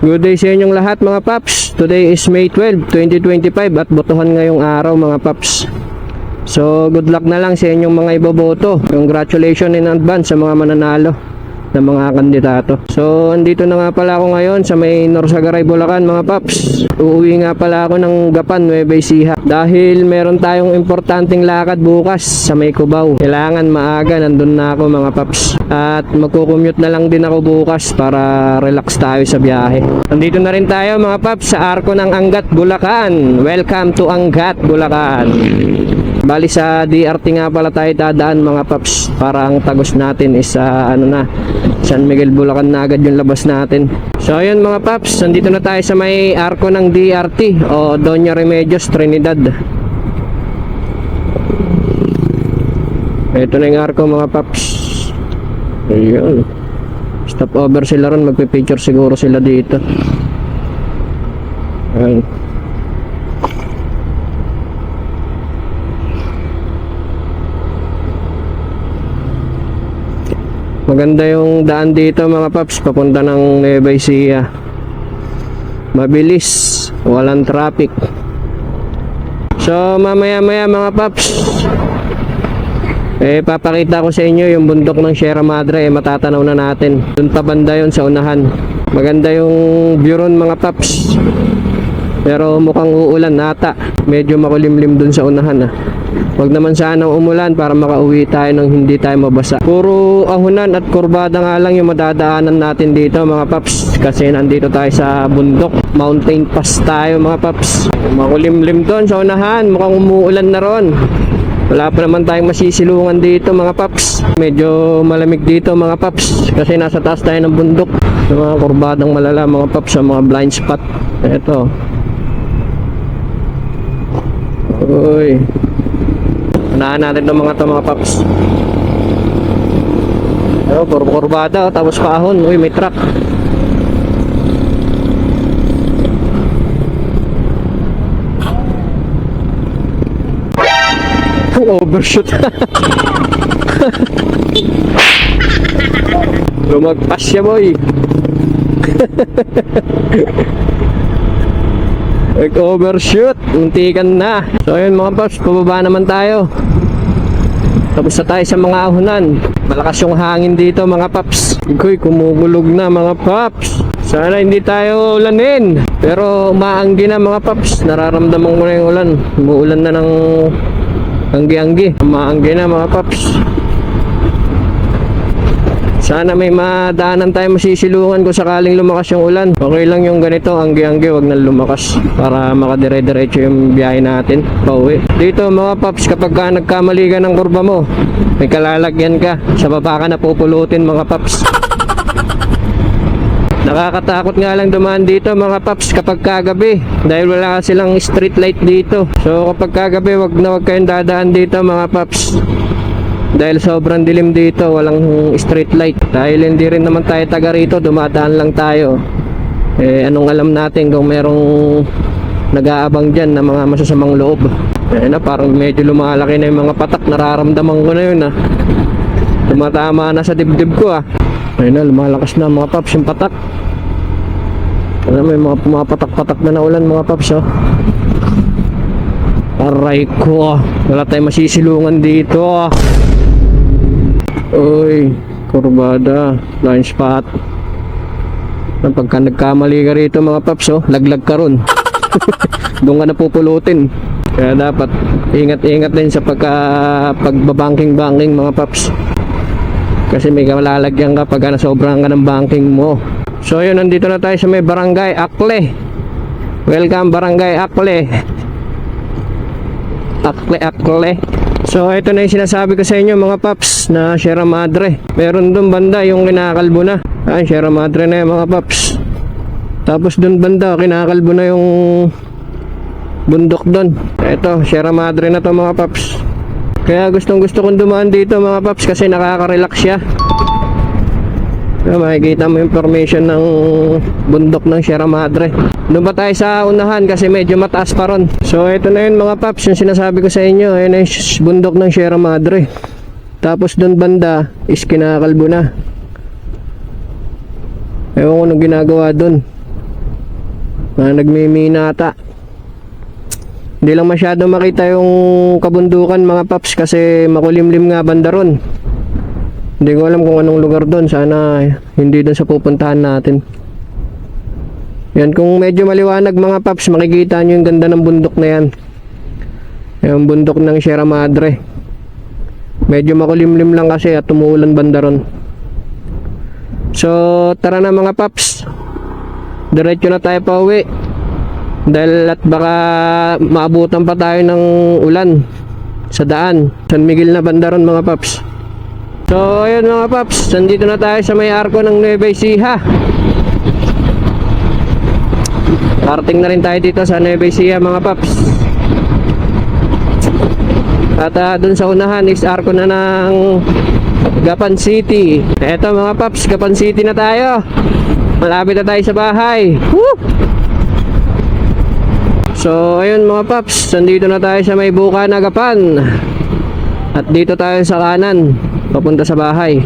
Good day sa inyong lahat mga paps. Today is May 12, 2025 at botohan ngayong araw mga paps. So good luck na lang sa inyong mga iboboto. Congratulations in advance sa mga mananalo ng mga kandidato. So andito na nga pala ako ngayon sa may Norsagaray, Bulacan mga paps. Uuwi nga pala ako ng Gapan, Nueva Ecija dahil meron tayong importanteng lakad bukas sa may Cubao. Kailangan maaga nandun na ako mga paps. At magko-commute na lang din ako bukas para relax tayo sa biyahe. Andito na rin tayo mga paps sa Arko ng Angat, Bulacan. Welcome to Angat, Bulacan. Bali sa DRT nga pala tayo dadaan mga paps, para ang tagos natin is San Miguel, Bulacan na agad yung labas natin. So ayun mga paps, nandito na tayo sa may arko ng DRT o Doña Remedios, Trinidad. Ito na yung arko mga paps. Ayun, stop over sila ron, magpipicture siguro sila dito. Ayun. Maganda yung daan dito mga paps, papunta ng Nueva Ecija. Mabilis, walang traffic. So mamaya mga paps, papakita ko sa inyo yung bundok ng Sierra Madre. Matatanaw na natin. Doon pa banda yun sa unahan. Maganda yung view ron mga paps, pero mukhang uulan ata. Medyo makulimlim dun sa unahan. Huwag naman sanang umulan para makauwi tayo nang hindi tayo mabasa. Puro ahunan at kurbada nga lang yung madadaanan natin dito mga paps, kasi nandito tayo sa bundok. Mountain pass tayo mga paps. Makulimlim doon sa unahan, mukhang umuulan na ron. Wala pa naman tayong masisilungan dito mga paps. Medyo malamig dito mga paps, kasi nasa taas tayo ng bundok. Sa mga kurbadang malala mga paps, sa mga blind spot. Ito. Uy, unahan natin itong mga paps. Pero puro kurbada, tapos paahon. Uy, may truck. Overshoot. Lumagpas siya boy. Overshoot, muntikan na. So ayun mga paps, pababa naman tayo. Tapos na tayo sa mga ahunan. Malakas yung hangin dito mga paps. Uy, kumugulog na mga paps. Sana hindi tayo ulanin, pero umaanggi na mga paps. Nararamdaman ko na yung ulan. Umuulan na ng anggi-anggi. Umaanggi na mga paps. Sana may madaanan tayo masisilungan kung sakaling lumakas yung ulan. Okay lang yung ganito, anggi-anggi, wag na lumakas, para makadire-diretso yung biyahe natin pauwi. Dito mga paps, kapag ka nagkamali ka ng kurba mo, may kalalagyan ka, sa baba ka na pupulutin mga paps. Nakakatakot nga lang dumaan dito mga paps kapag kagabi, dahil wala silang street light dito. So kapag kagabi, wag kayong dadaan dito mga paps, dahil sobrang dilim dito, walang street light. Dahil hindi rin naman tayo taga rito, dumadaan lang tayo. Anong alam natin kung merong nag-aabang dyan na mga masasamang loob. Parang medyo lumalaki na yung mga patak. Nararamdaman ko na yun tumatama na sa dibdib ko Ayun na, lumalakas na mga paps yung patak. May mga pumapatak-patak na ulan mga paps Aray ko, wala tayong masisilungan dito. Uy, kurbada, blind spot. Pagka nagkamali ka rito mga paps, laglag ka ron. Doon ka napupulutin. Kaya dapat ingat-ingat din sa pagbabanking-banking mga paps, kasi may kalalagyan ka pagka nasobrahan ka ng banking mo. So yun, nandito na tayo sa may Barangay Akle. Welcome Barangay Akle. Akle. So ito na yung sinasabi ko sa inyo mga paps, na Sierra Madre. Meron dun banda yung kinakalbo na. Sierra Madre na yung mga paps. Tapos dun banda, kinakalbo na yung bundok dun. Ito, Sierra Madre na to mga paps. Kaya gustong gusto kong dumaan dito mga paps, kasi nakaka-relax siya. Makikita mo information ng bundok ng Sierra Madre. Doon ba tayo sa unahan kasi medyo mataas pa ron. So ito na yun mga paps, yung sinasabi ko sa inyo. Ayun na yung bundok ng Sierra Madre. Tapos doon banda is kinakalbo na. Ewan ko nung ginagawa doon. Nagmimina ata. Hindi lang masyado makita yung kabundukan mga paps kasi makulimlim nga banda ron. Hindi ko alam kung anong lugar doon. Sana hindi doon sa pupuntahan natin. Yan, kung medyo maliwanag mga paps, makikita nyo yung ganda ng bundok na yan. Yung bundok ng Sierra Madre. Medyo makulimlim lang kasi at tumuulan banda ron. So tara na mga paps, diretso na tayo pa uwi. Dahil at baka maabutan pa tayo ng ulan sa daan. San Miguel na banda ron mga paps. So ayun mga paps, nandito na tayo sa may arko ng Nueva Ecija. Parating na rin tayo dito sa Nueva Ecija mga paps. At dun sa unahan is arko na ng Gapan City. Eto mga paps, Gapan City na tayo. Malapit na tayo sa bahay. Woo! So ayun mga paps, nandito na tayo sa may Buka na Gapan. At dito tayo sa kanan, papunta sa bahay.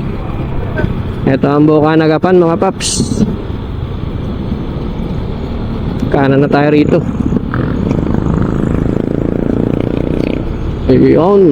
Eto ang Buka na Gapan mga paps. Kanan na tayo rito. Ayun.